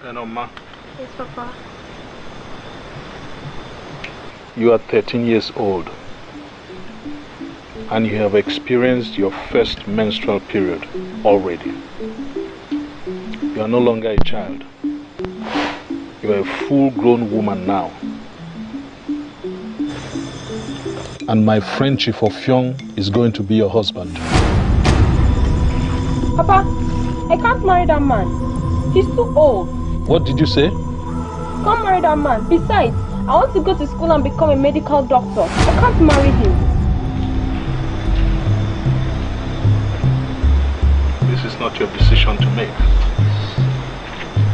Hello, Ma. Yes, Papa. You are 13 years old and you have experienced your first menstrual period already. You are no longer a child. You are a full-grown woman now. And my friend Chief Ofyong is going to be your husband. Papa, I can't marry that man. He's too old. What did you say? Can't marry that man. Besides, I want to go to school and become a medical doctor. I can't marry him. This is not your decision to make.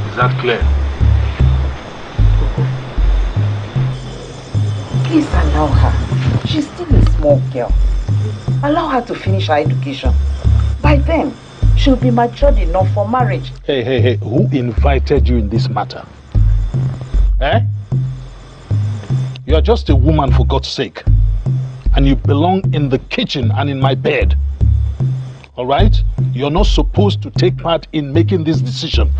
Is that clear? Please allow her. She's still a small girl. Allow her to finish her education. By then, she'll be matured enough for marriage. Hey, who invited you in this matter? Eh? You are just a woman, for God's sake. And you belong in the kitchen and in my bed. Alright? You're not supposed to take part in making this decision.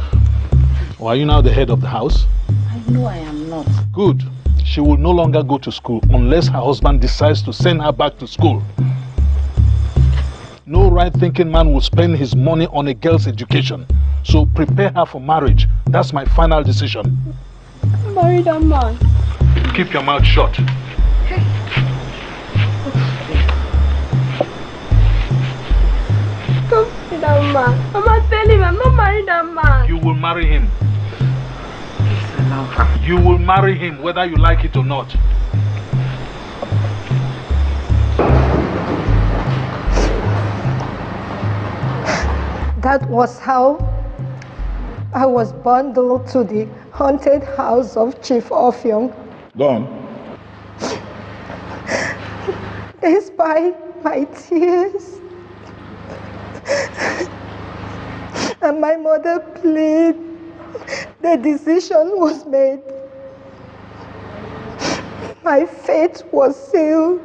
Or are you now the head of the house? I know I am not. Good. She will no longer go to school unless her husband decides to send her back to school. No right-thinking man will spend his money on a girl's education. So prepare her for marriage. That's my final decision. Marry that man. Keep your mouth shut. Don't marry that man. Mama, tell him I'm not marrying that man. You will marry him. Please allow her. You will marry him whether you like it or not. That was how I was bundled to the haunted house of Chief Ofyong. Go on. Despite my tears and my mother plead, the decision was made. My fate was sealed.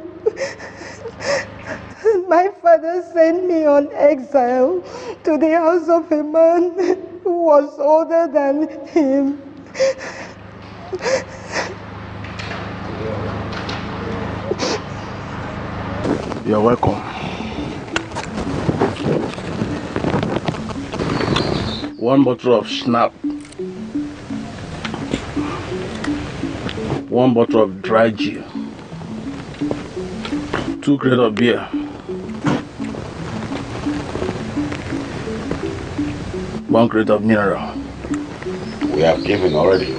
My father sent me on exile to the house of a man who was older than him. You're welcome. One bottle of schnapps. One bottle of dry gin. 2 crates of beer. 1 crate of mineral. We have given already.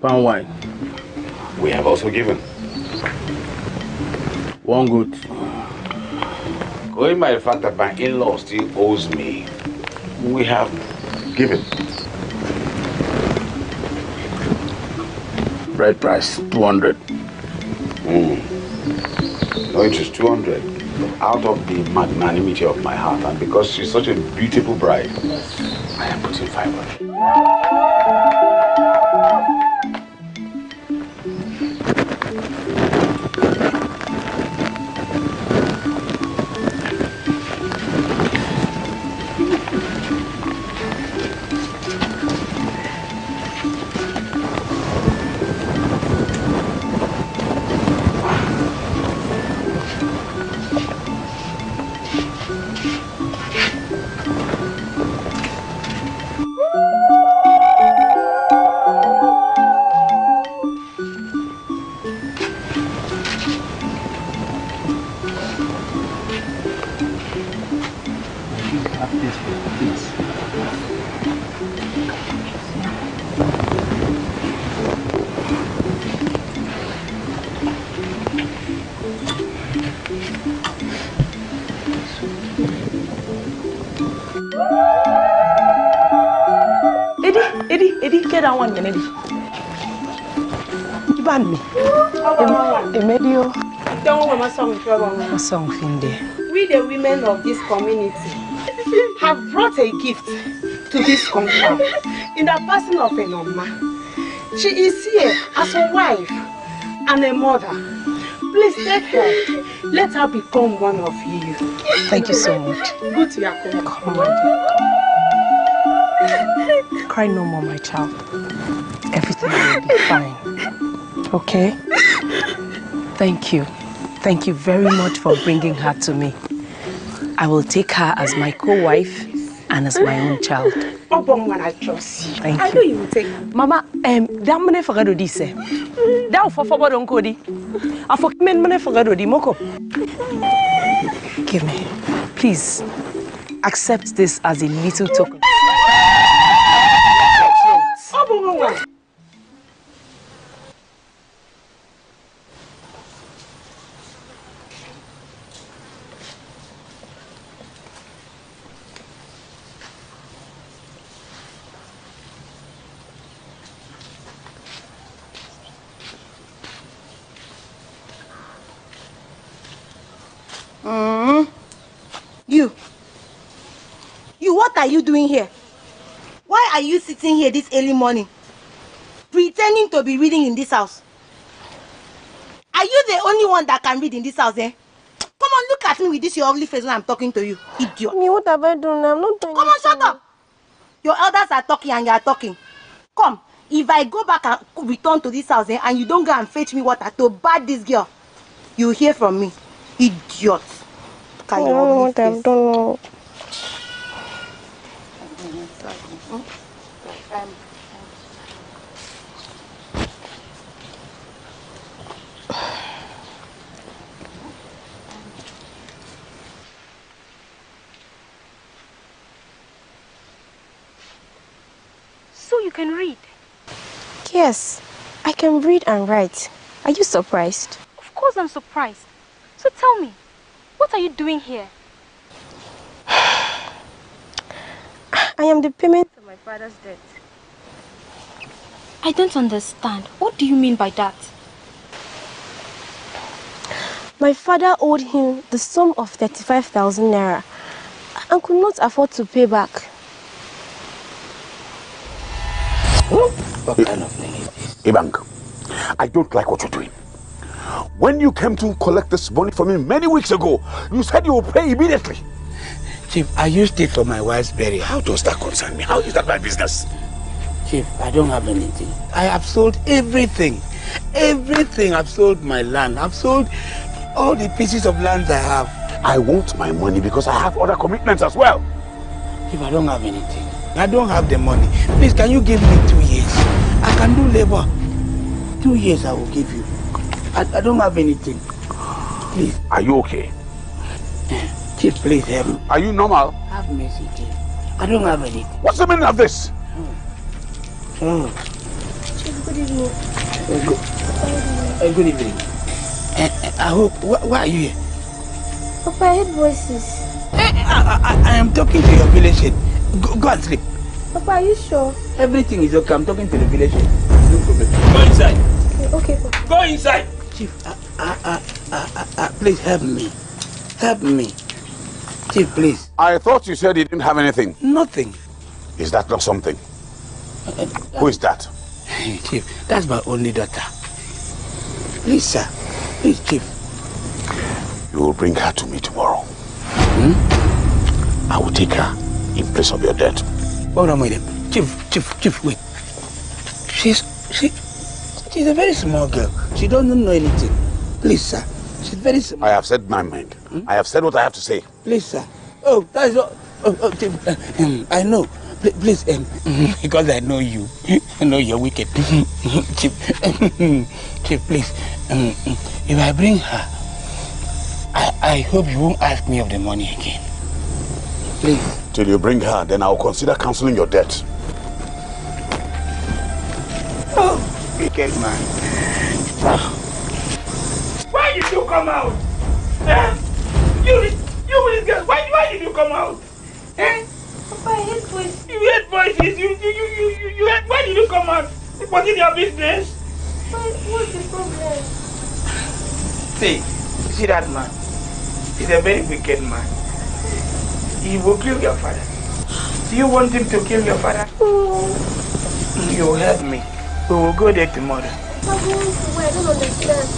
Palm wine. We have also given. 1 goat. Going by the fact that my in-law still owes me, we have given. Bread price 200. No interest, 200. Out of the magnanimity of my heart, and because she's such a beautiful bride, I am putting 500. Eddie, get that one, Eddie. You ban me. Emedio. Don't want my song trouble. My song Finde. We, the women of this community, have brought a gift to this compound in the person of a Noma. She is here as a wife and a mother. Please take her. Let her become one of you. Thank you so much. Good to your home. Come on. Cry no more, my child. Everything will be fine. Okay? Thank you. Thank you very much for bringing her to me. I will take her as my co-wife and as my own child. I trust you. Thank you. I know you will take Mama, that money for God this. That for forward on Cody. I for money for God Moko. Give me. Please accept this as a little token. You, what are you doing here? Why are you sitting here this early morning, pretending to be reading in this house? Are you the only one that can read in this house, eh? Come on, look at me with this your ugly face when I'm talking to you, idiot. Me, what have I done? I'm not doing. Come on, shut up. Your elders are talking and you are talking. Come, if I go back and return to this house, eh, and you don't go and fetch me water to bath this girl, you'll hear from me, idiot. I don't know what I've done. So you can read? Yes, I can read and write. Are you surprised? Of course I'm surprised. So tell me, what are you doing here? I am the payment of my father's debt. I don't understand. What do you mean by that? My father owed him the sum of 35,000 naira and could not afford to pay back. What kind of thing is this? Ibang, I don't like what you're doing. When you came to collect this money from me many weeks ago, you said you would pay immediately. Chief, I used it for my wife's burial. How does that concern me? How is that my business? Chief, I don't have anything. I have sold everything. Everything. I've sold my land. I've sold all the pieces of land I have. I want my money because I have other commitments as well. Chief, I don't have anything. I don't have the money. Please, can you give me 2 years? I can do labor. 2 years I will give you. I don't have anything. Please. Are you okay? Chief, please help me. Are you normal? Have mercy, Chief. I don't have anything. What's the meaning of this? Chief, good evening. Good evening. I hope. Why are you here? Papa, I heard voices. I am talking to your village head. Go and sleep. Papa, are you sure? Everything is okay. I'm talking to the village head. No problem. Go inside. Okay, Papa. Go inside. Chief, please help me. Help me. Chief, please. I thought you said you didn't have anything. Nothing. Is that not something? Who is that? Chief, that's my only daughter. Please, sir. Please, Chief. You will bring her to me tomorrow. I will take her in place of your death. Hold on, madam. Chief, wait. She's a very small girl. She doesn't know anything. Please, sir. She's very small. I have said my mind. I have said what I have to say. Please, sir. Oh, that is all. Chief, I know. Please, because I know you. I know you're wicked. Chief, please. If I bring her, I hope you won't ask me of the money again. Please. Till you bring her, then I'll consider cancelling your debt. Oh, wicked man. Why did you come out? You this girl, why did you come out? Papa, I heard voices. You heard voices? You heard, why did you come out? Was it your business? What's the problem? See that man? He's a very wicked man. He will kill your father. Do you want him to kill your father? You will help me. We will go there tomorrow. I don't understand.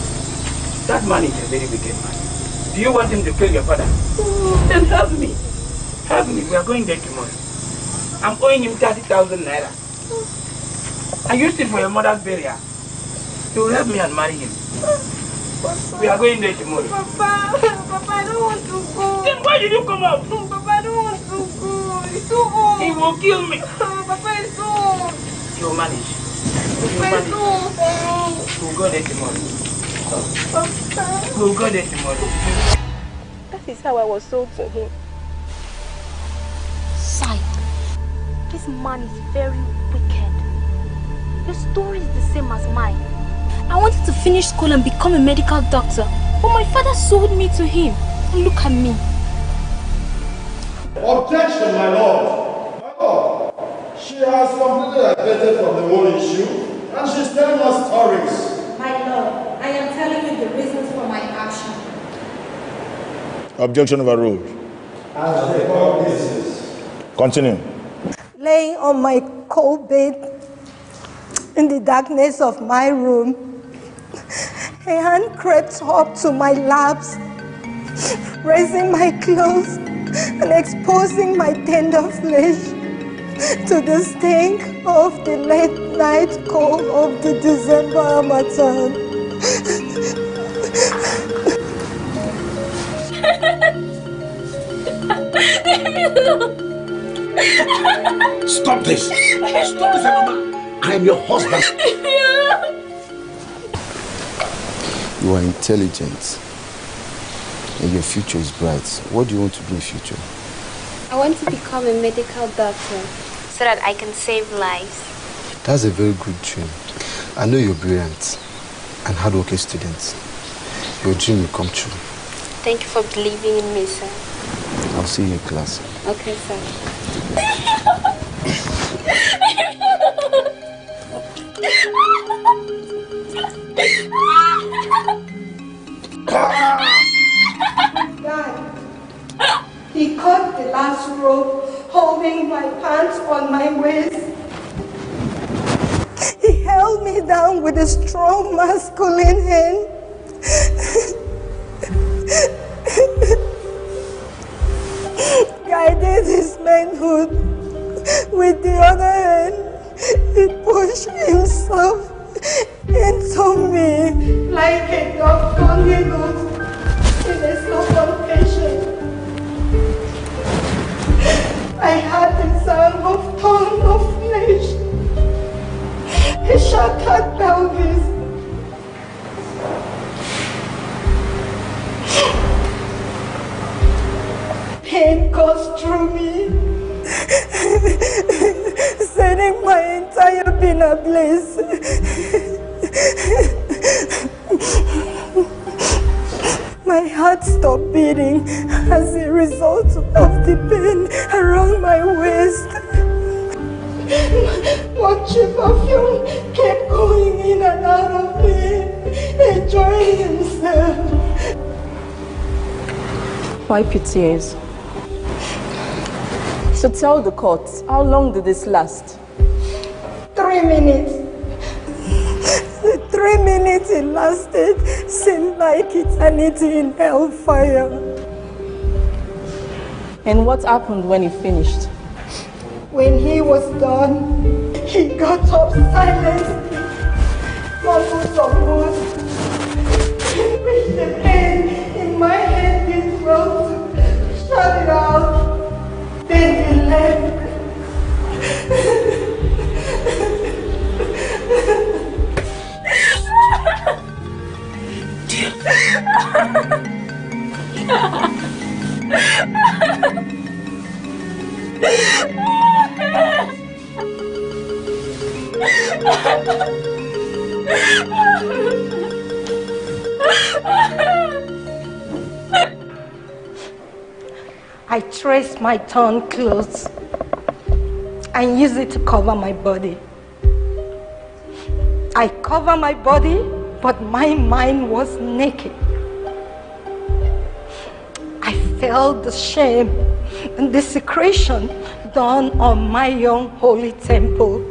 That man is a very wicked man. Do you want him to kill your father? Then help me. Help me. We are going there tomorrow. I'm owing him 30,000 naira. I used it for your mother's burial. He will help me and marry him. We are going there tomorrow. Papa, I don't want to go. Then why did you come out? Papa, I don't want to go. It's too old. He will kill me. Papa, it's too old. You will manage. Papa, it's too old. We'll go there tomorrow. Papa. We'll go there tomorrow. That is how I was sold to him. Sai, this man is very wicked. Your story is the same as mine. I wanted to finish school and become a medical doctor, but my father sold me to him. And look at me. Objection, my lord. My lord, she has completely diverted from the whole issue, and she's telling us stories. My lord, I am telling you the reasons for my action. Objection overruled. As the court pleases. Continue. Laying on my cold bed in the darkness of my room, a hand crept up to my laps, raising my clothes and exposing my tender flesh to the stink of the late night cold of the December harmattan. Stop this! Stop this, Anoma! I am your husband. You are intelligent and your future is bright. What do you want to be in future? I want to become a medical doctor so that I can save lives. That's a very good dream. I know you're brilliant and hardworking student. Your dream will come true. Thank you for believing in me, sir. I'll see you in class. Okay, sir. Dad, he caught the last rope, holding my pants on my waist. He held me down with a strong masculine hand. Guided his manhood with the other hand, he pushed himself into me like a dog congregate in a slow confession. I had the sound of torn of flesh, a shattered pelvis. Pain coursed through me, setting my entire being ablaze. My heart stopped beating as a result of the pain around my waist. One chip of fume kept going in and out of me, enjoying himself. Wipe your tears. So tell the court, how long did this last? 3 minutes. The 3 minutes it lasted seemed like eternity in hellfire. And what happened when he finished? When he was done, he got up silently, mumbled some words, which the pain in my head did well to shut it out. Then he left. I traced my torn clothes and used it to cover my body. I covered my body, but my mind was naked. I felt the shame and desecration done on my young holy temple.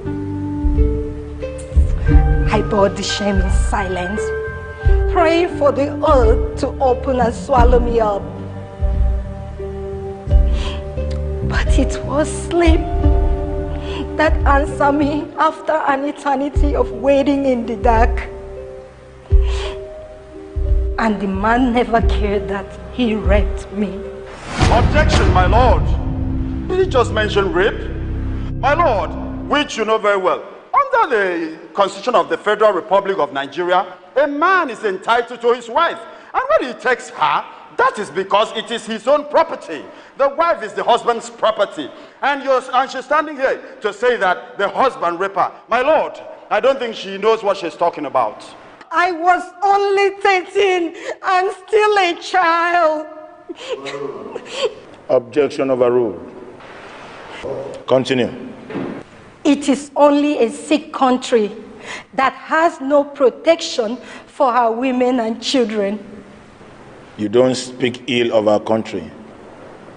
I bore the shame in silence, praying for the earth to open and swallow me up. But it was sleep that answered me after an eternity of waiting in the dark. And the man never cared that he raped me. Objection, my lord. Did he just mention rape? My lord, which you know very well, under the Constitution of the Federal Republic of Nigeria, a man is entitled to his wife. And when he takes her, that is because it is his own property. The wife is the husband's property. And she's standing here to say that the husband raped her. My lord, I don't think she knows what she's talking about. I was only 13 and still a child. Objection overruled. Continue. It is only a sick country that has no protection for our women and children. You don't speak ill of our country.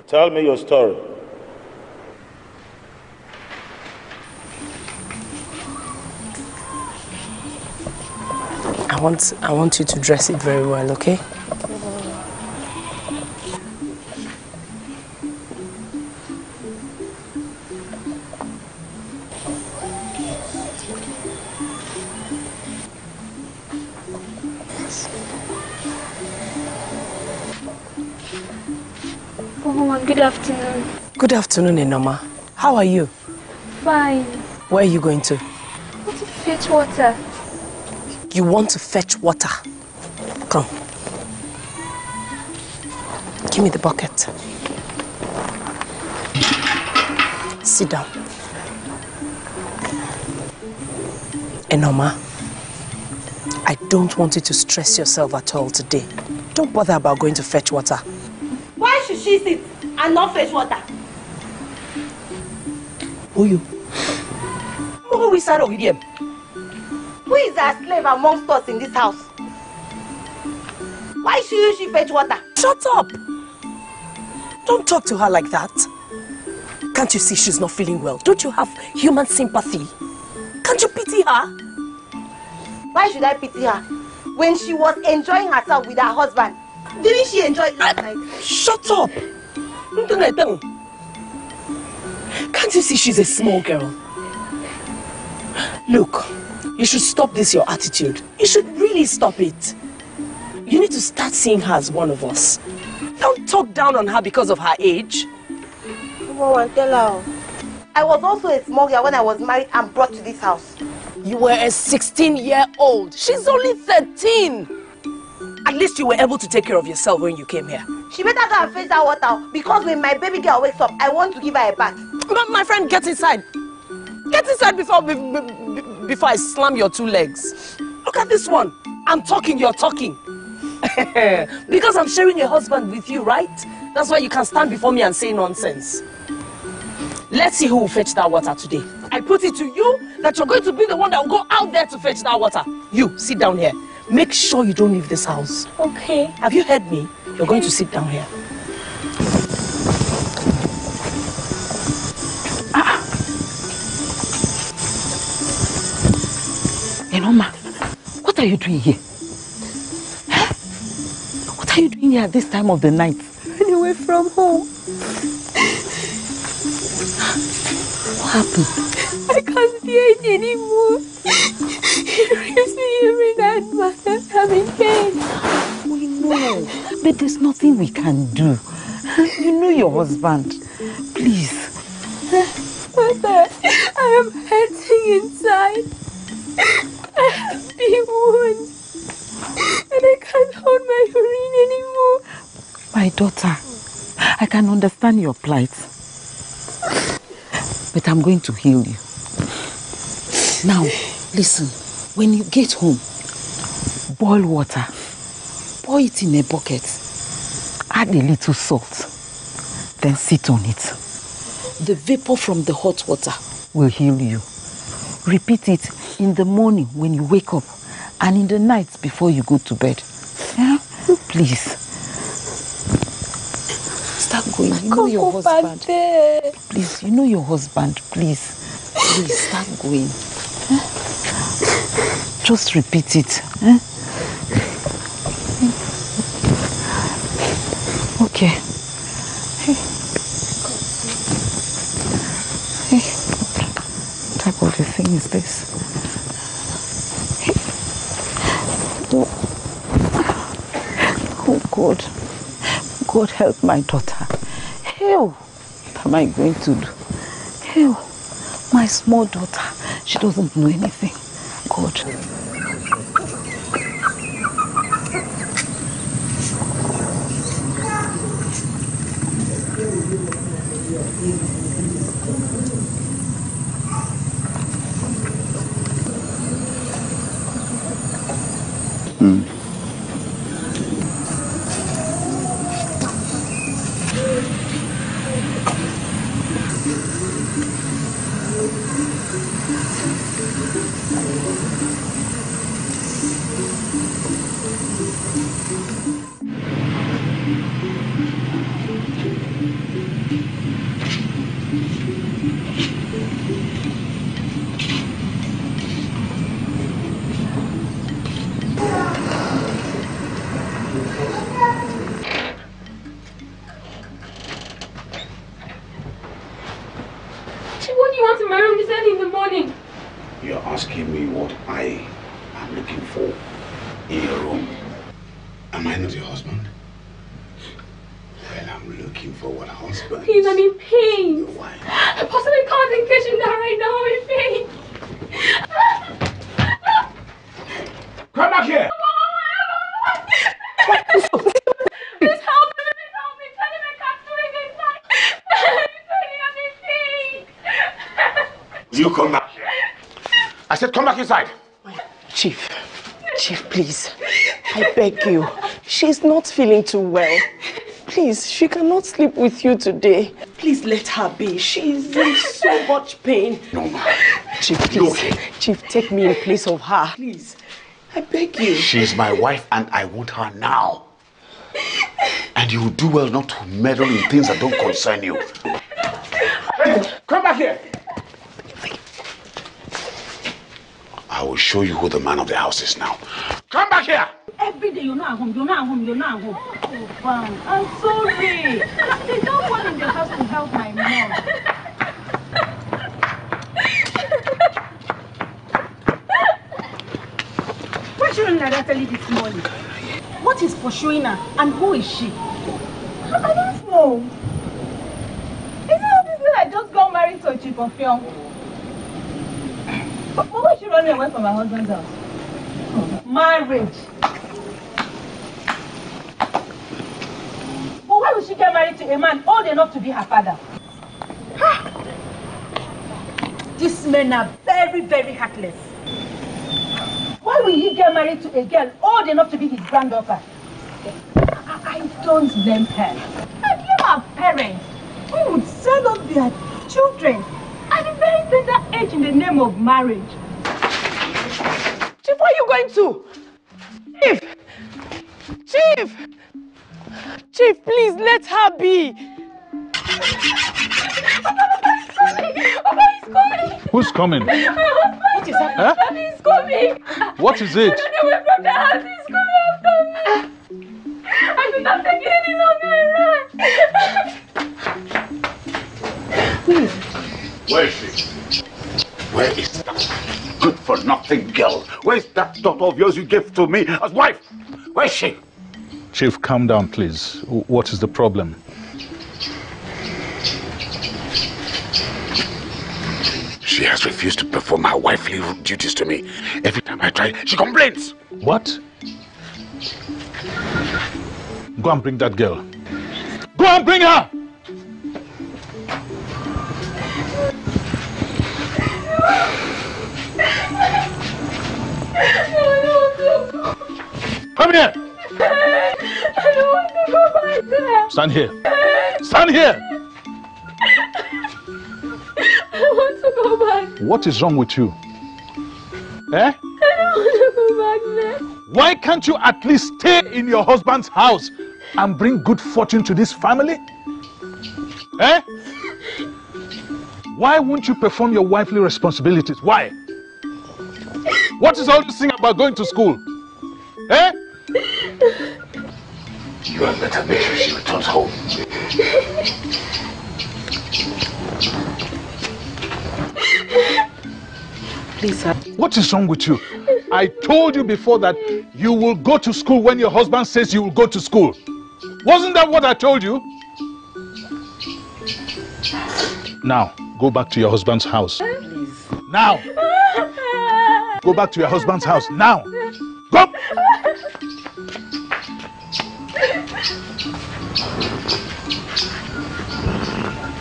Tell me your story. I want you to dress it very well, okay? Oh, good afternoon. Good afternoon, Enoma. How are you? Fine. Where are you going to? I want to fetch water. You want to fetch water? Come. Give me the bucket. Sit down. Enoma, I don't want you to stress yourself at all today. Don't bother about going to fetch water. Why should she sit and not fetch water? Who you? Who we start with him? Who is our slave amongst us in this house? Why should she fetch water? Shut up! Don't talk to her like that. Can't you see she's not feeling well? Don't you have human sympathy? Can't you pity her? Why should I pity her? When she was enjoying herself with her husband, didn't she enjoy it last night? Shut up! Can't you see she's a small girl? Look, you should stop this, your attitude. You should really stop it. You need to start seeing her as one of us. Don't talk down on her because of her age. Go and tell her. I was also a small girl when I was married and brought to this house. You were a 16-year-old. She's only 13. At least you were able to take care of yourself when you came here. She better go and fetch that water because when my baby girl wakes up, I want to give her a bath. My friend, get inside. Get inside before I slam your two legs. Look at this one. I'm talking, you're talking. Because I'm sharing a husband with you, right? That's why you can stand before me and say nonsense. Let's see who will fetch that water today. I put it to you that you're going to be the one that will go out there to fetch that water. You, sit down here. Make sure you don't leave this house. Okay. Have you heard me? You're going to sit down here. Enoma, what are you doing here? Huh? What are you doing here at this time of the night? Running away from home. What happened? I can't bear it anymore. He rapes me every night, Mother. I'm in pain. We know, but there's nothing we can do. You know your husband. Please. Mother, I am hurting inside. I have big wounds. And I can't hold my urine anymore. My daughter, I can understand your plight. But I'm going to heal you. Now, listen. When you get home, boil water. Pour it in a bucket. Add a little salt. Then sit on it. The vapor from the hot water will heal you. Repeat it in the morning when you wake up and in the night before you go to bed. Yeah? Please. Start going. You know your husband. Please, you know your husband. Please. Please, start going. Just repeat it. Okay. is this? Oh God. God help my daughter. Hell, what am I going to do? Hell, my small daughter, she doesn't know anything. God. You're asking me what I am looking for in your room. Am I not your husband? Well, I'm looking for what husband. Please, I'm in pain. Why? I possibly can't engage in that right now. I'm in pain. Come back here! Please help me, please help me. Tell him I can't do it inside. I'm in pain. You come back here. I said come back inside. Chief, please. I beg you. She's not feeling too well. Please, she cannot sleep with you today. Please let her be. She's in so much pain. No, ma. Chief, please. Okay? Chief, take me in place of her. Please. I beg you. She's my wife and I want her now. And you will do well not to meddle in things that don't concern you. Hey, come back here. I will show you who the man of the house is now. Come back here! Every day you're not home. Oh, fine. I'm sorry. There's no one in the house to help my mom. Why shouldn't Nada tell you this morning? What is pursuing her and who is she? I don't know. Isn't it obvious I just got married to a chief of young? But why is she running away from her husband's house? Marriage. But why would she get married to a man old enough to be her father? These men are very, very heartless. Why will he get married to a girl old enough to be his granddaughter? I don't blame her. I blame our parents who would sell off their children at a very tender age in the name of marriage. Chief, where are you going to? Chief, please let her be. Who's coming? What is happening? Huh? He's coming. What is it? Run away from the house. He's coming after me. I could not take it any longer. Where is she? Where is that good-for-nothing girl? Where's that daughter of yours you gave to me as wife? Where's she? Chief, calm down, please. What is the problem? She has refused to perform her wifely duties to me. Every time I try, she complains. What? Go and bring that girl. Go and bring her! Come here! I don't want to go back there. Stand here. Stand here! I want to go back. What is wrong with you? Eh? I don't want to go back there. Why can't you at least stay in your husband's house and bring good fortune to this family? Eh? Why won't you perform your wifely responsibilities? Why? What is all this thing about going to school? Eh? You had better make sure she returns home. Please, What is wrong with you? I told you before that you will go to school when your husband says you will go to school. Wasn't that what I told you? Now, go back to your husband's house. Please. Now! Go back to your husband's house. Now! Go!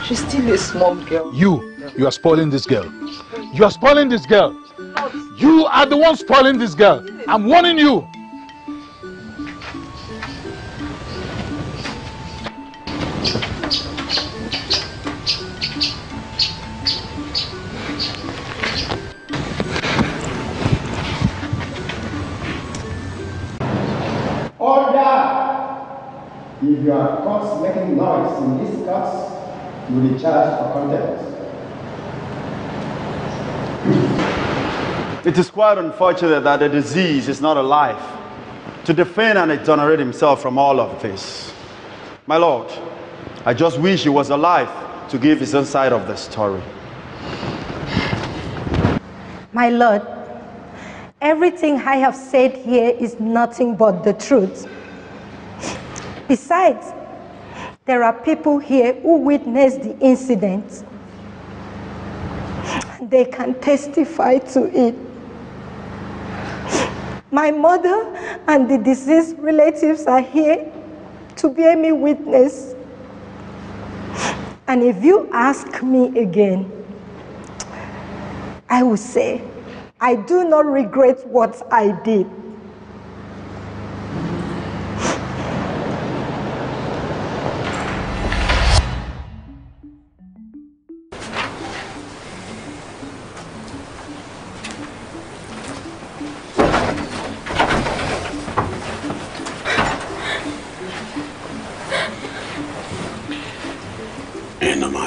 She's still a small girl. You are spoiling this girl. You are spoiling this girl. You are the one spoiling this girl. I'm warning you. Order! If you are caught making noise in this class, you will be charged for contempt. It is quite unfortunate that the disease is not alive to defend and exonerate himself from all of this. My lord, I just wish he was alive to give his own side of the story. My lord, everything I have said here is nothing but the truth. Besides, there are people here who witnessed the incident. They can testify to it. My mother and the deceased relatives are here to bear me witness. And if you ask me again, I will say, I do not regret what I did.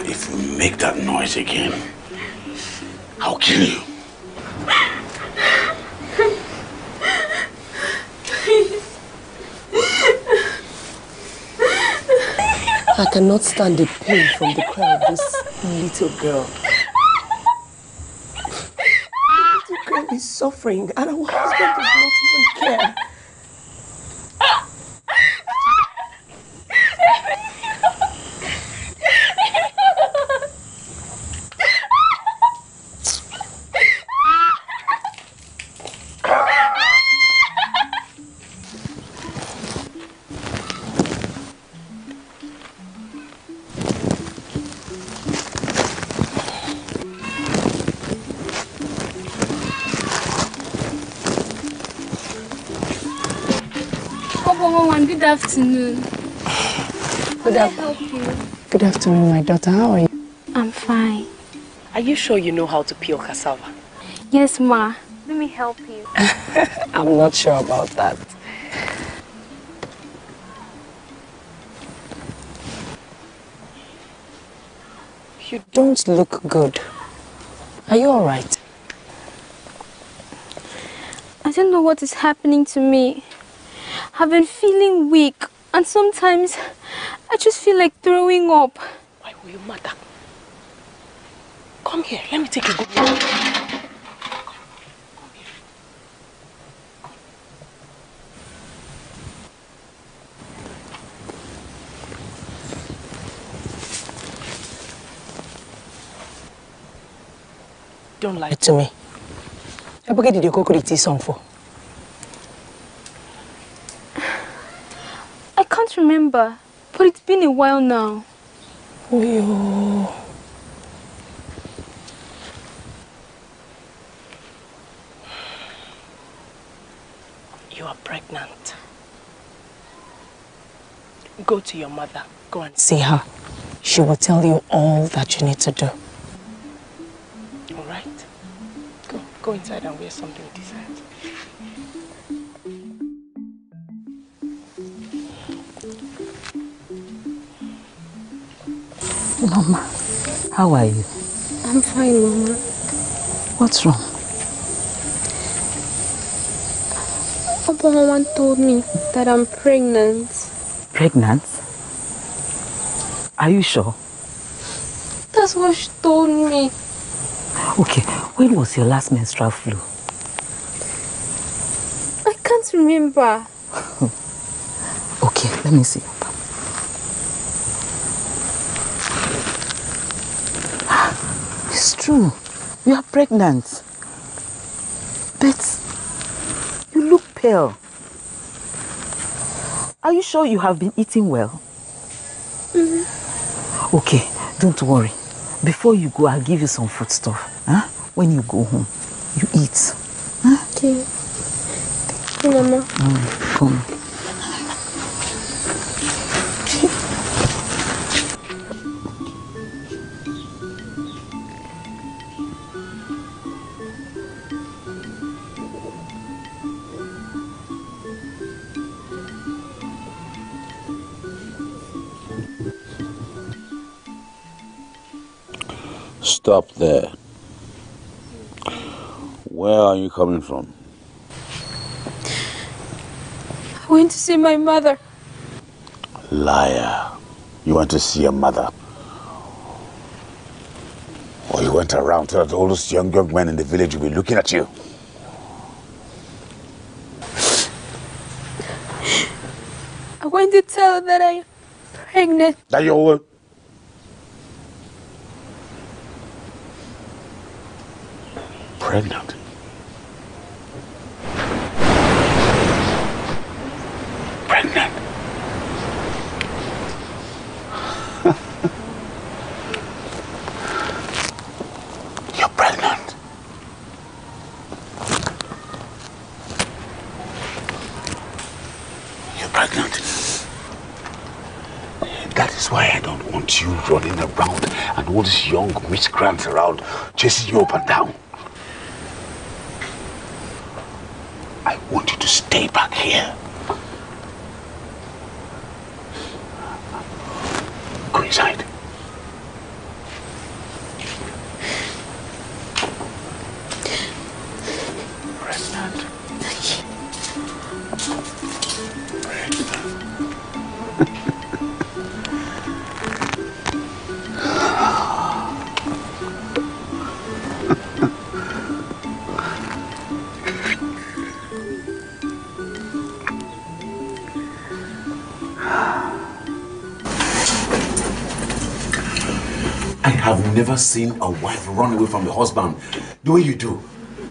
If you make that noise again, I'll kill you. I cannot stand the pain from the cry of this little girl. The little girl is suffering and our husband does not even care. Good afternoon. Good afternoon, my daughter. How are you? I'm fine. Are you sure you know how to peel cassava? Yes, Ma. Let me help you. I'm not sure about that. You don't look good. Are you all right? I don't know what is happening to me. I've been feeling weak, and sometimes I just feel like throwing up. Why were you mad? Come here, let me take a good look. Don't lie to me. What did you go to the song for? I can't remember, but it's been a while now. Oh, you are pregnant. Go to your mother. Go and see her. She will tell you all that you need to do. All right? Go inside and wear something decent. Mama, how are you? I'm fine, Mama. What's wrong? Mama told me that I'm pregnant. Pregnant? Are you sure? That's what she told me. Okay, when was your last menstrual flu? I can't remember. Okay, let me see. It's true. You are pregnant. But you look pale. Are you sure you have been eating well? Okay, don't worry. Before you go, I'll give you some food stuff. Huh? When you go home, you eat. Huh? Okay. Thank you, Mama. Come. Stop there. Where are you coming from? I went to see my mother. Liar. You went to see your mother. Or you went around so that all those young men in the village will be looking at you. I went to tell her that I'm pregnant. That you're... pregnant? Pregnant? You're pregnant? You're pregnant? That is why I don't want you running around and all these young miscreants around chasing you up and down. I want you to stay back here. Go inside. Pregnant. I've never seen a wife run away from the husband the way you do.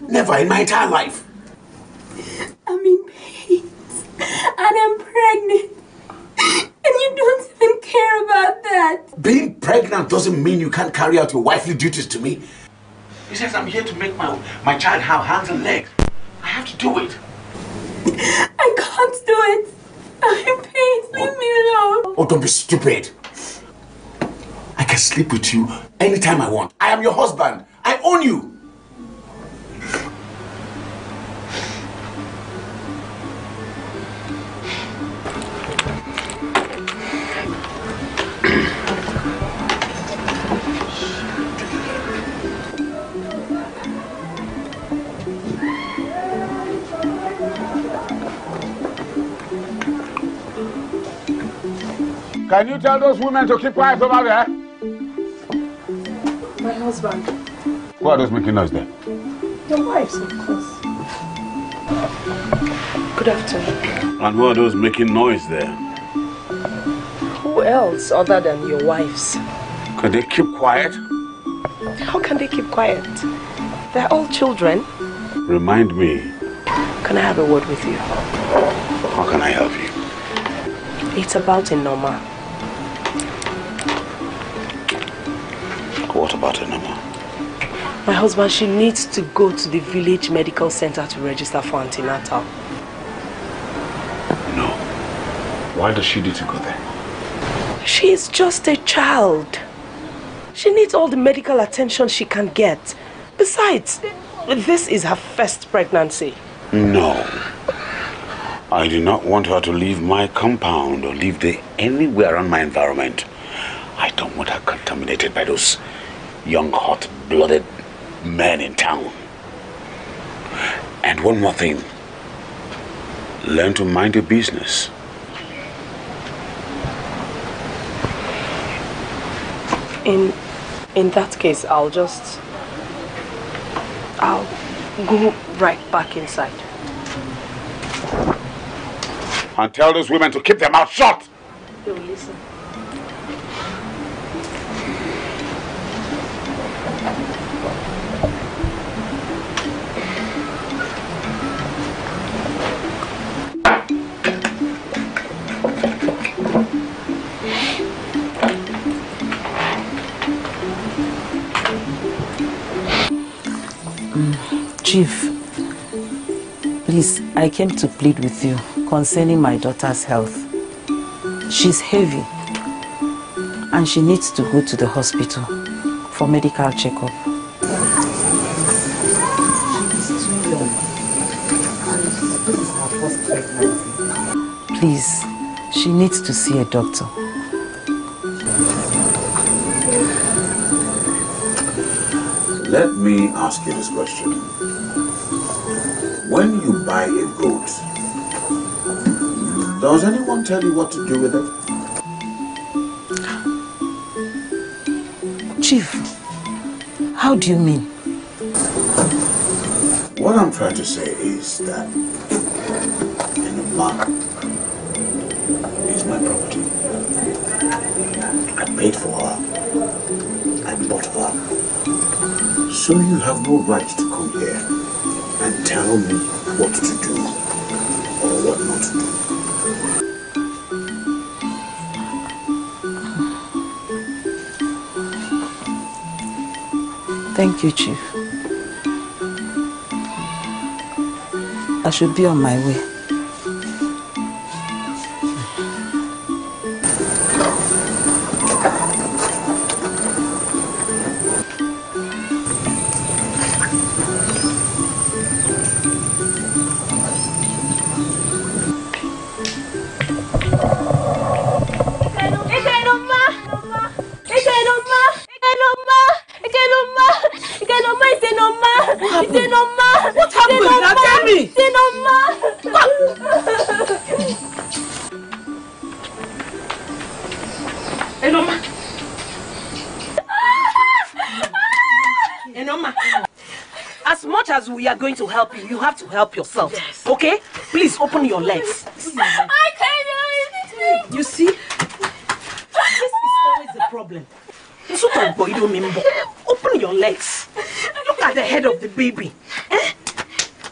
Never in my entire life. I'm in pain. And I'm pregnant. And you don't even care about that. Being pregnant doesn't mean you can't carry out your wifely duties to me. He says I'm here to make my child have hands and legs. I have to do it. I can't do it. I'm in pain. Leave me alone. Oh, don't be stupid. I can sleep with you anytime I want. I am your husband. I own you. Can you tell those women to keep quiet over there? My husband. Who are those making noise there? Your wives, of course. Good afternoon. And who are those making noise there? Who else other than your wives? Can they keep quiet? How can they keep quiet? They're all children. Remind me. Can I have a word with you? How can I help you? It's about Enoma. What about Enoma? My husband, she needs to go to the village medical center to register for antenatal. No. Why does she need to go there? She is just a child. She needs all the medical attention she can get. Besides, this is her first pregnancy. No. I do not want her to leave my compound or live there anywhere around my environment. I don't want her contaminated by those young, hot-blooded men in town. And one more thing. Learn to mind your business. In that case, I'll just I'll go right back inside. And tell those women to keep their mouth shut. They will listen. Chief, please, I came to plead with you concerning my daughter's health. She's heavy and she needs to go to the hospital for medical checkup. Please, she needs to see a doctor. Let me ask you this question. When you buy a goat, does anyone tell you what to do with it? Chief, how do you mean? What I'm trying to say is that Ndito is my property. I paid for her. I bought her. So you have no right to come here and tell me what to do or what not to do. Thank you, Chief. I should be on my way. What happened? Now tell me. Enoma, as much as we are going to help you, you have to help yourself. Yes. Okay? Please open your legs. I can't do anything. You see? This is always the problem. Open your legs. Look at the head of the baby.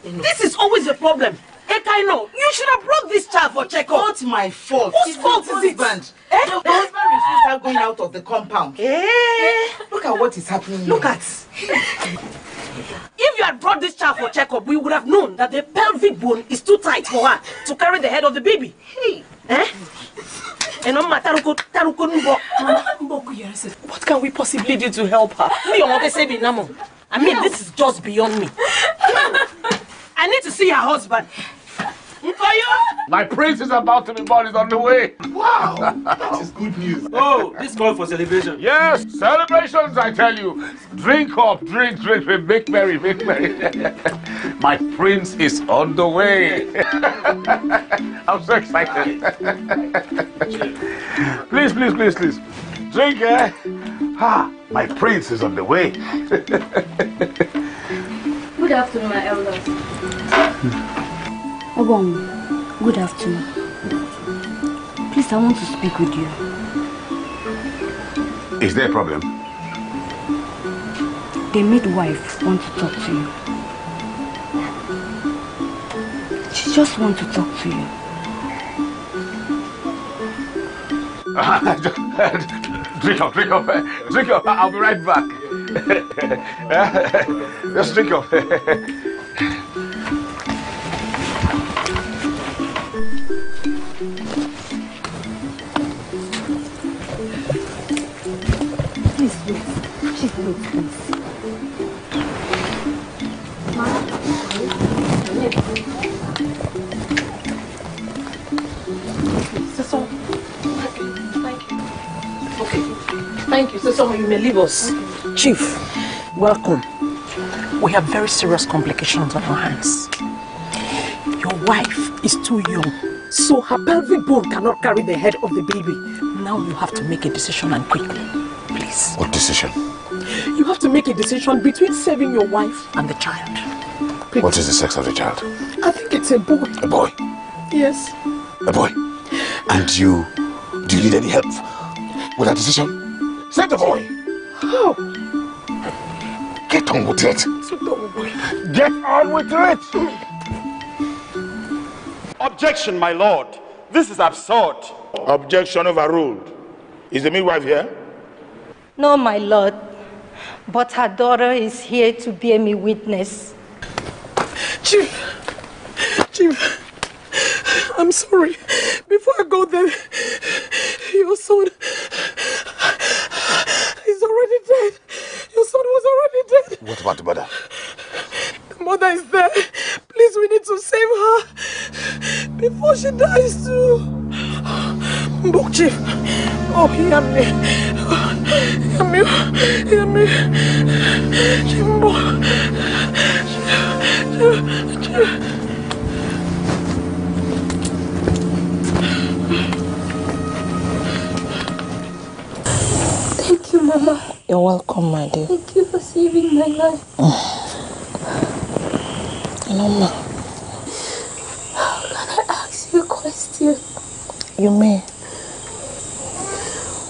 This is always the problem. Ekaino, you should have brought this child for checkup. Not my fault. Whose fault is it? The husband refused her going out of the compound. Look at what is happening. Look at. If you had brought this child for checkup, we would have known that the pelvic bone is too tight for her to carry the head of the baby. What can we possibly do to help her? I mean, this is just beyond me. I need to see her husband. My prince is about to be born, is on the way. Wow, that is good news. Oh, this call for celebration. Yes, celebrations, I tell you. Drink up, drink, make merry, make merry. My prince is on the way. I'm so excited. Please. Drink, eh? My prince is on the way. Good afternoon, my elders. Obong, good afternoon. Please, I want to speak with you. Is there a problem? The midwife wants to talk to you. She just wants to talk to you. Drink up. I'll be right back. Just drink up. Please wait. Please wait, please. Thank you. So you may leave us. Okay. Chief, welcome. We have very serious complications on our hands. Your wife is too young, so her pelvic bone cannot carry the head of the baby. Now you have to make a decision, and quickly, please. What decision? You have to make a decision between saving your wife and the child. Please. What is the sex of the child? I think it's a boy. A boy? Yes. A boy? And do you need any help with that decision? Save the boy! How? Get on with it! Get on with it! Objection, my lord. This is absurd. Objection overruled. Is the midwife here? No, my lord. But her daughter is here to bear me witness. Chief, I'm sorry. Before I go there, your son is already dead. Your son was already dead. What about the mother? The mother is there. Please, we need to save her before she dies too. Book Chief. Oh, hear me. Hear me. Jimbo. Thank you, Mama. You're welcome, my dear. Thank you for saving my life. Mama. Can I ask you a question? You may.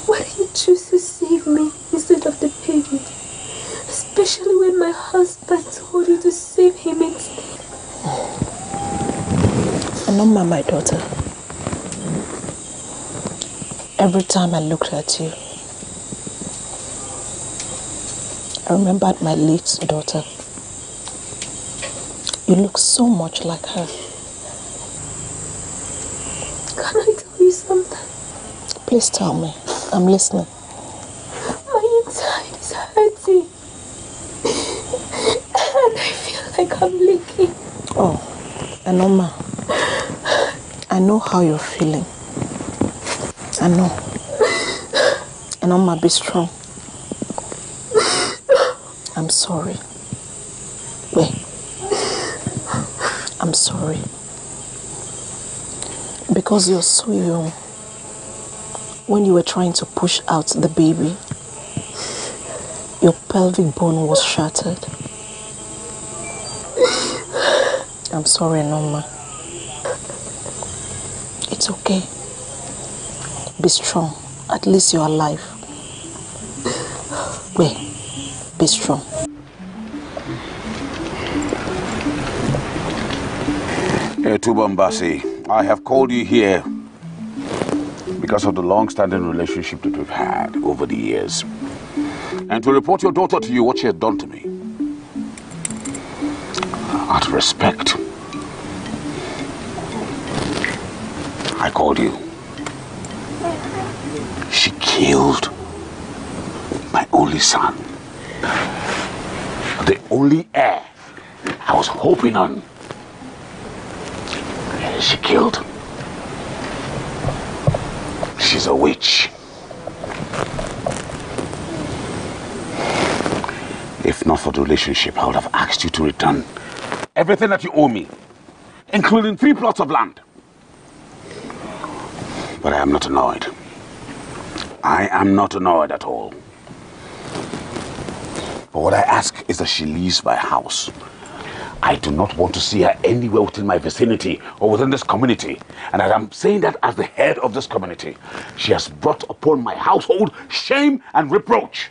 Why did you choose to save me instead of the baby? Especially when my husband told you to save him instead. Mama, my daughter. Every time I looked at you, I remembered my late daughter. You look so much like her. Can I tell you something? Please tell me. I'm listening. My inside is hurting. And I feel like I'm leaking. Oh, Anoma, I know how you're feeling. I know. Anoma, be strong. I'm sorry. Wait. I'm sorry. Because you're so young. When you were trying to push out the baby, your pelvic bone was shattered. I'm sorry, Norma. It's okay. Be strong. At least you're alive. Wait. Be strong. Tubombasi, I have called you here because of the long-standing relationship that we've had over the years. And to report your daughter to you what she has done to me. Out of respect, I called you. She killed my only son. The only heir I was hoping on. She killed. She's a witch. If not for the relationship, I would have asked you to return everything that you owe me, including 3 plots of land. But I am not annoyed. I am not annoyed at all. But what I ask is that she leaves my house. I do not want to see her anywhere within my vicinity or within this community. And I'm saying that as the head of this community. She has brought upon my household shame and reproach.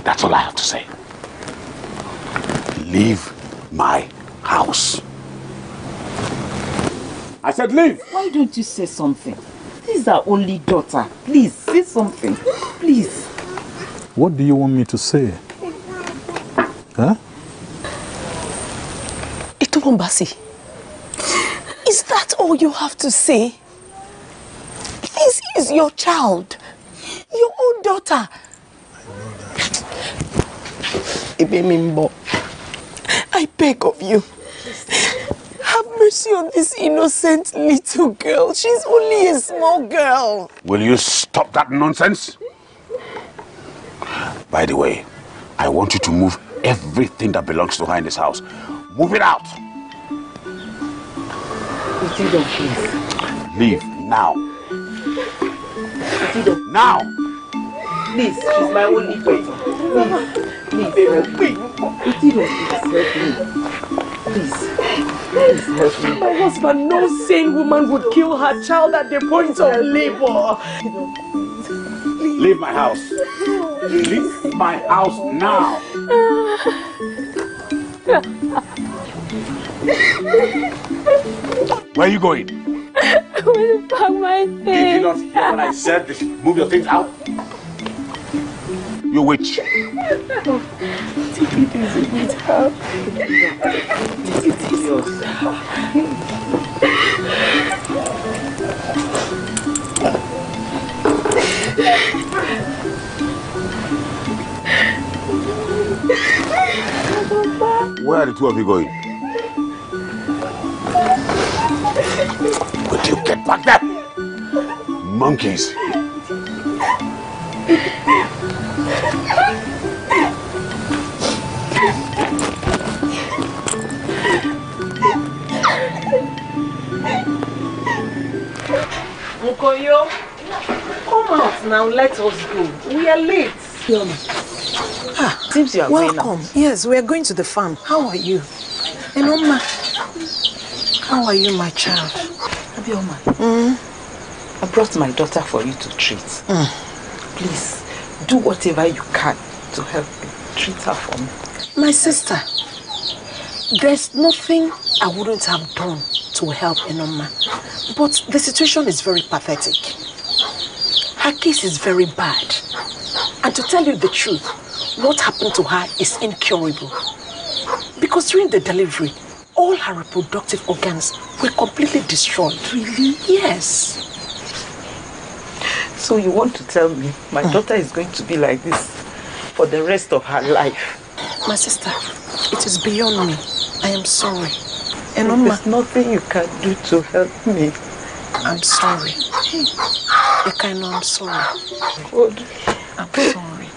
That's all I have to say. Leave my house. I said leave. Why don't you say something? This is our only daughter. Please, say something. Please. What do you want me to say? Huh? Itubombasi, is that all you have to say? This is your child. Your own daughter. Ibemimbo, I beg of you, have mercy on this innocent little girl. She's only a small girl. Will you stop that nonsense? By the way, I want you to move everything that belongs to her in this house. Move it out. Leave now. Now. Please, she's my only daughter. Please help me. Ndito, please help me. My husband, no sane woman would kill her child at the point of labor. Leave my house. Leave my house now. Where are you going? I want to pack my things. Did you not hear what I said? Move your things out. You witch. Take it easy, need help. Take it easy. Where are the two of you going? Would you get back there? Monkeys. Mukoyo, come out now, let us go. We are late. Seems you are welcome. Yes, we are going to the farm. How are you? And Oma, how are you, my child? Abioma, I brought my daughter for you to treat. Please, do whatever you can to help me. Treat her for me. My sister, there's nothing I wouldn't have done to help Enoma. But the situation is very pathetic. Her case is very bad. And to tell you the truth, what happened to her is incurable. Because during the delivery, all her reproductive organs were completely destroyed. Really? Yes. So you want to tell me my daughter is going to be like this for the rest of her life? My sister, it is beyond me. I am sorry. And there's nothing you can do to help me. I'm sorry. Ekaino, I'm sorry. God. I'm sorry.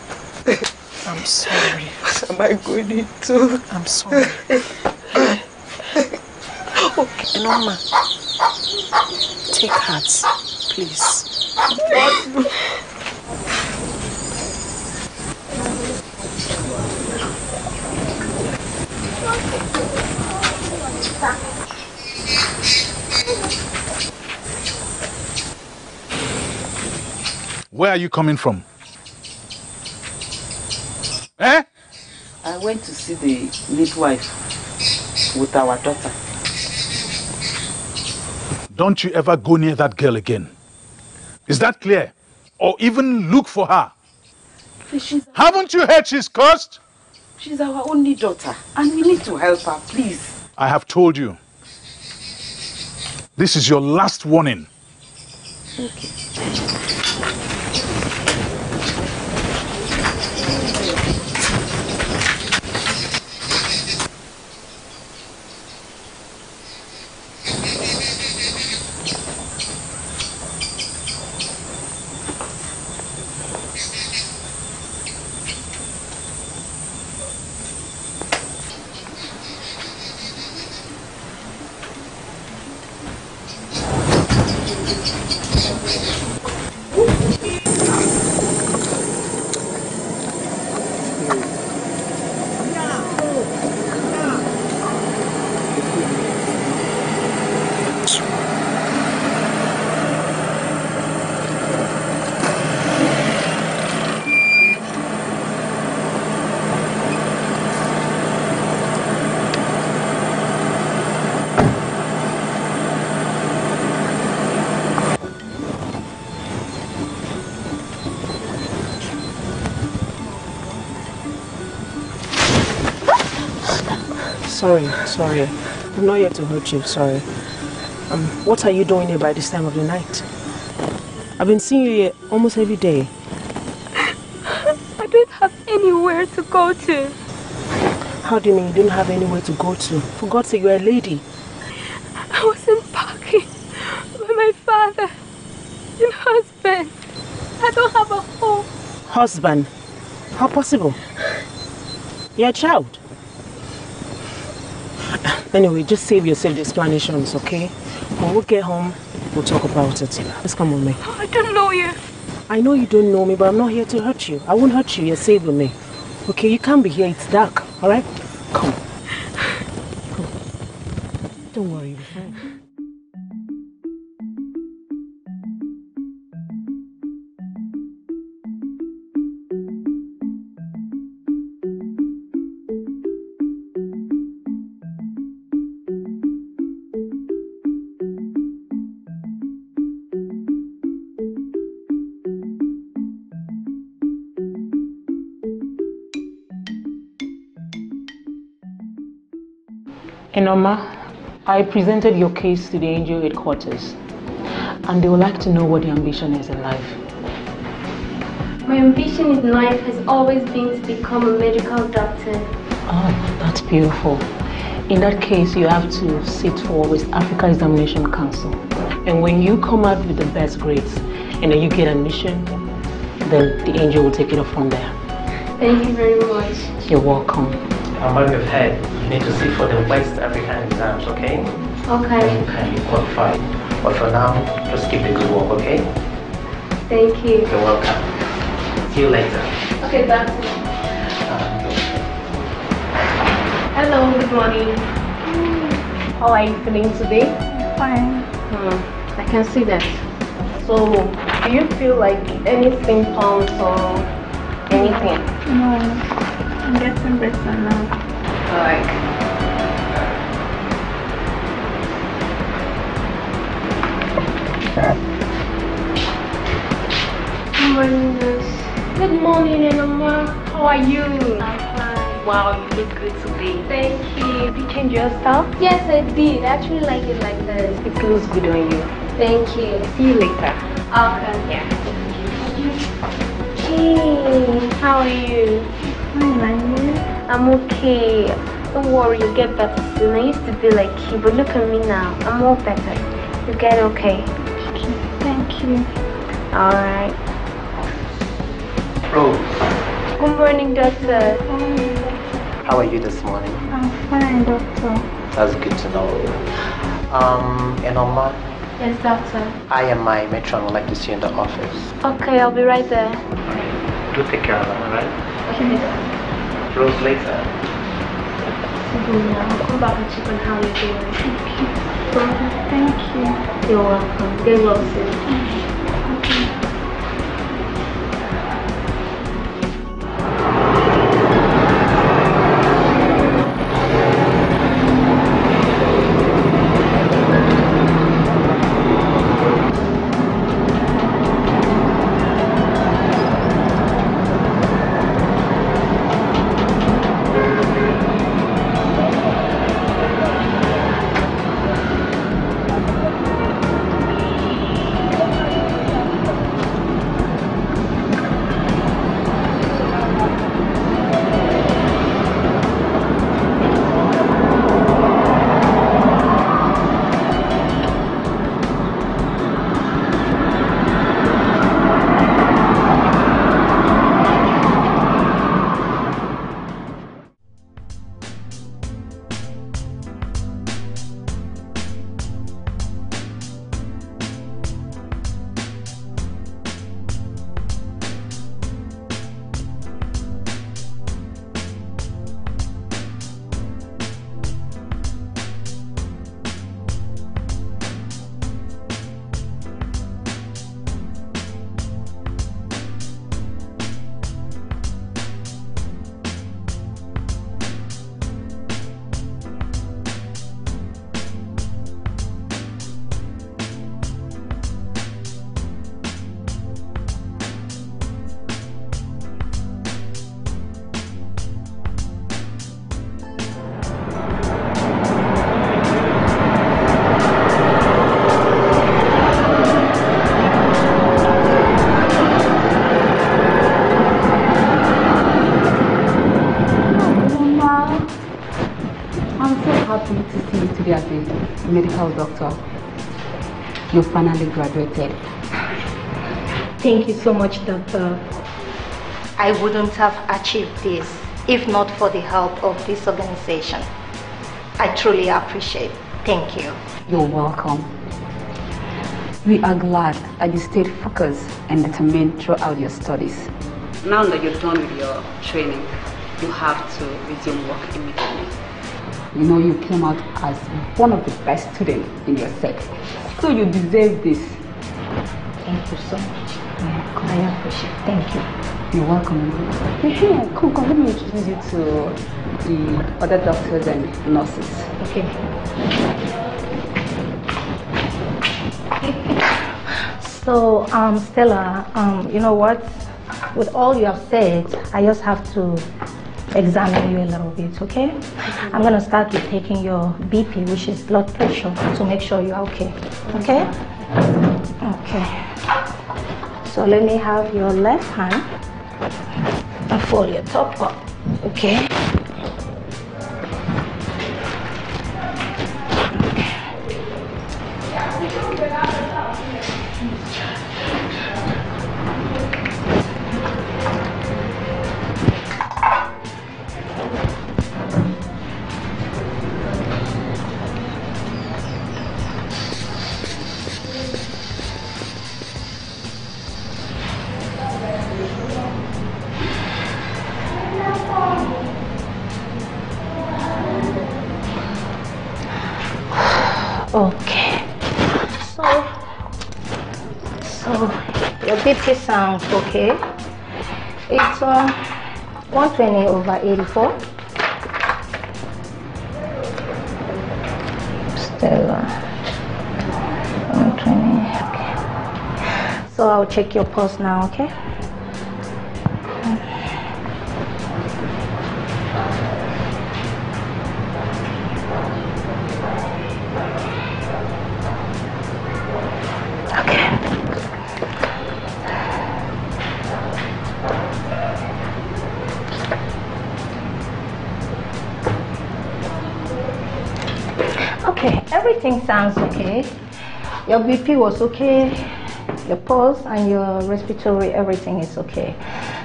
I'm sorry. What am I going to do? I'm sorry. Okay. Enoma, take heart, please. Where are you coming from? Eh? I went to see the midwife with our daughter. Don't you ever go near that girl again. Is that clear? Or even look for her. Haven't you heard she's cursed? She's our only daughter and we need to help her, please. I have told you. This is your last warning. Okay. Sorry. I'm not here to hurt you, sorry. What are you doing here by this time of the night? I've been seeing you here almost every day. I don't have anywhere to go to. How do you mean you don't have anywhere to go to? For God's sake, you're a lady. I was in Paki with my father and husband. I don't have a home. Husband? How possible? You're a child. Anyway, just save yourself the explanations, okay? When we get home, we'll talk about it. Let's come with me. I don't know you. I know you don't know me, but I'm not here to hurt you. I won't hurt you. You're safe with me. Okay, you can't be here. It's dark. All right? Come. Come. Don't worry. You'll be fine. Enoma, I presented your case to the angel headquarters, and they would like to know what your ambition is in life. My ambition in life has always been to become a medical doctor. Oh, that's beautiful. In that case, you have to sit for West Africa Examination Council. And when you come out with the best grades, and then you get admission, then the angel will take it up from there. Thank you very much. You're welcome. And what you've heard, you need to sit for the West African exams, okay? Okay. Then you can be qualified. But for now, just keep the good work, okay? Thank you. You're welcome. See you later. Okay, doctor. Hello, good morning. How are you feeling today? Fine. I can see that. So, do you feel like any symptoms or anything? No, I'm getting better now. Alright. Good morning, nurse. Good morning, Enoma. How are you? I'm fine. Wow, you look good today. Thank you. Did you change your style? Yes, I did. I actually like it like this. It looks good on you. Thank you. See you later. Okay. Yeah. Hey, how are you? Fine, and you? I'm okay. Don't worry, you'll get better soon. I used to be like you, but look at me now. I'm all better. You get okay. Okay, thank you. Alright. Rose, Good morning, doctor. how are you this morning? I'm fine, doctor. That's good to know. Enoma, Yes, doctor. I and my matron would like to see you in the office. Okay, I'll be right there. Do take care of them, alright? Okay. Rose, later. I'll come back and check on how you're doing. Thank you. You're welcome. Get well soon. Medical doctor. You finally graduated. Thank you so much, doctor. I wouldn't have achieved this if not for the help of this organization. I truly appreciate it. Thank you. You're welcome. We are glad that you stayed focused and determined throughout your studies. Now that you're done with your training, you have to resume work immediately. You know you came out as one of the best students in your set, so you deserve this. Thank you so much. I appreciate it. Thank you. You're welcome. Come, let me introduce you to the other doctors and nurses. Okay. So, Stella, you know what? With all you have said, I just have to examine you a little bit, okay? I'm gonna start with taking your BP, which is blood pressure, to make sure you're okay. Okay? Okay. So let me have your left hand and fold your top up, okay? Okay, so your BP sounds okay. It's 120/84. Stella, 120. Okay. So I'll check your pulse now. Okay. Okay, everything sounds okay. Your BP was okay, your pulse and your respiratory, everything is okay.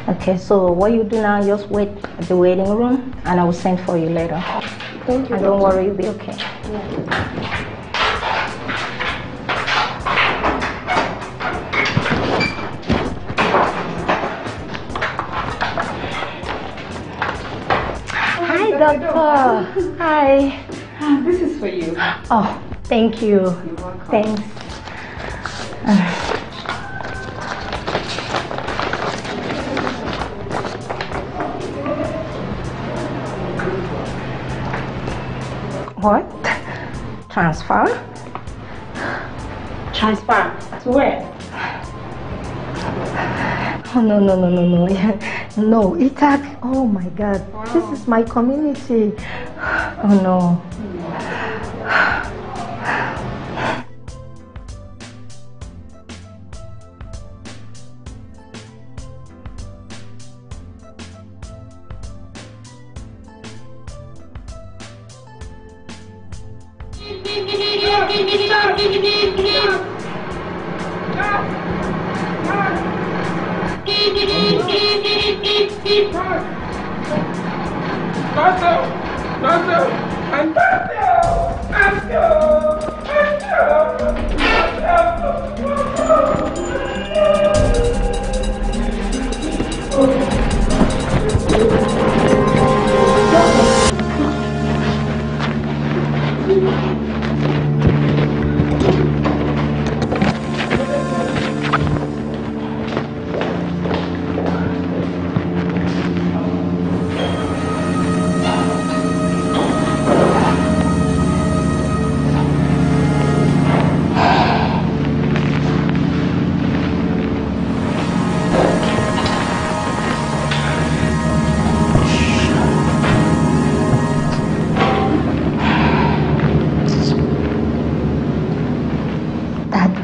Okay, so what you do now, just wait at the waiting room and I will send for you later. Thank you. And don't worry, you'll be okay. Hi, doctor. Hi. This is for you. Oh, thank you. You're welcome. Thanks. What? Transfer? Transfer to where? Oh, no. No, Itak. Oh my God. Wow. This is my community. Oh no.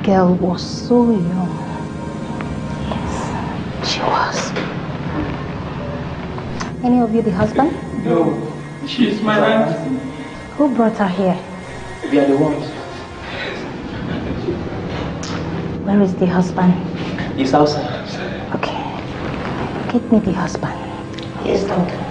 Girl was so young. Yes, she was. Any of you the husband? No, she's my aunt. Who brought her here? We are the ones. Where is the husband? He's outside. Okay. Get me the husband. Yes, doctor.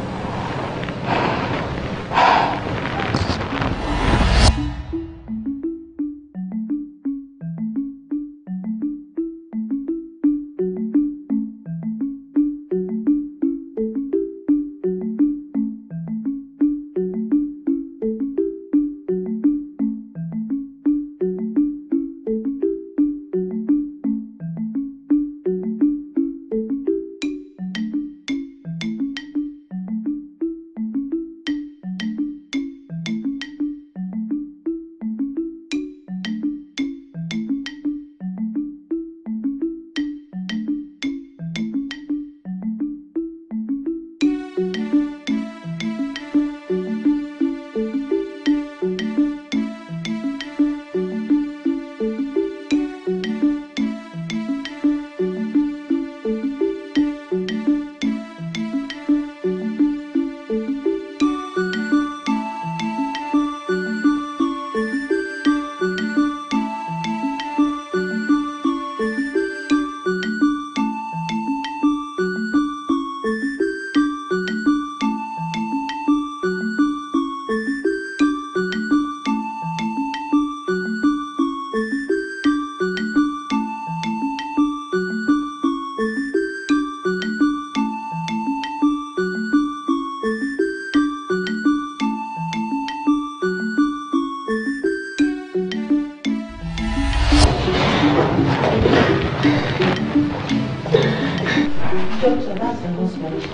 sure, so that's the most benefit.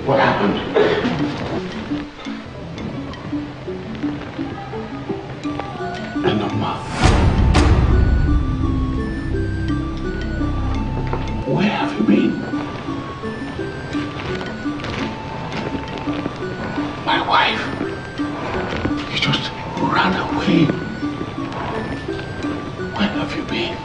What happened? Enoma. Where have you been? My wife. You just ran away. Where have you been?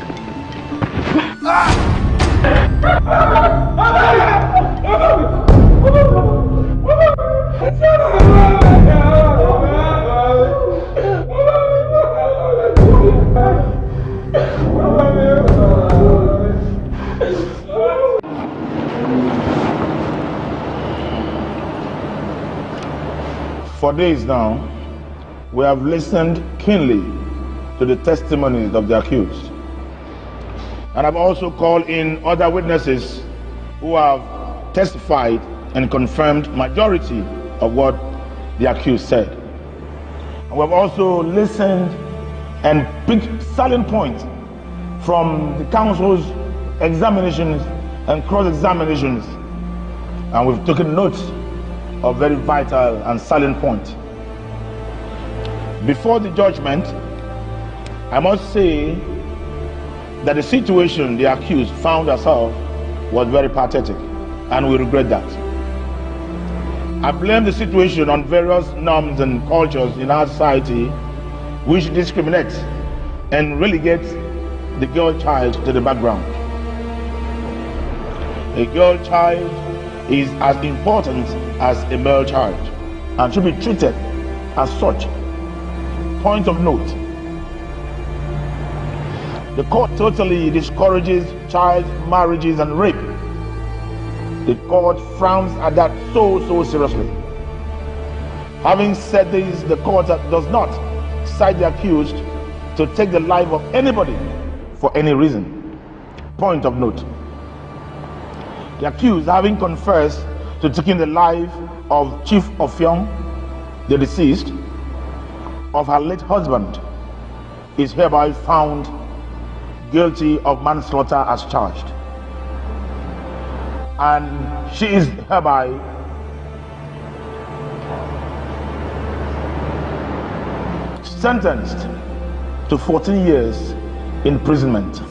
For days now, we have listened keenly to the testimonies of the accused. And I've also called in other witnesses who have testified and confirmed majority of what the accused said. And we've also listened and picked salient points from the counsel's examinations and cross-examinations. And we've taken notes of very vital and salient points. Before the judgment, I must say that the situation the accused found herself was very pathetic, and we regret that. I blame the situation on various norms and cultures in our society which discriminate and relegate the girl child to the background. A girl child is as important as a male child and should be treated as such. Point of note: the court totally discourages child marriages and rape. The court frowns at that so seriously. Having said this, the court does not cite the accused to take the life of anybody for any reason. Point of note: the accused, having confessed to taking the life of Chief Ofiong, the deceased, of her late husband, is hereby found guilty of manslaughter as charged. And she is hereby sentenced to 14 years imprisonment.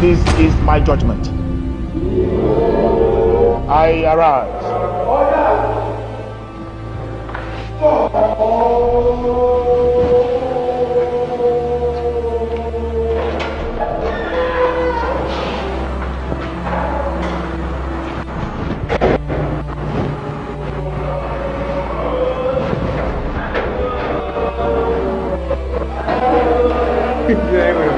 This is my judgment. I arise. Yeah,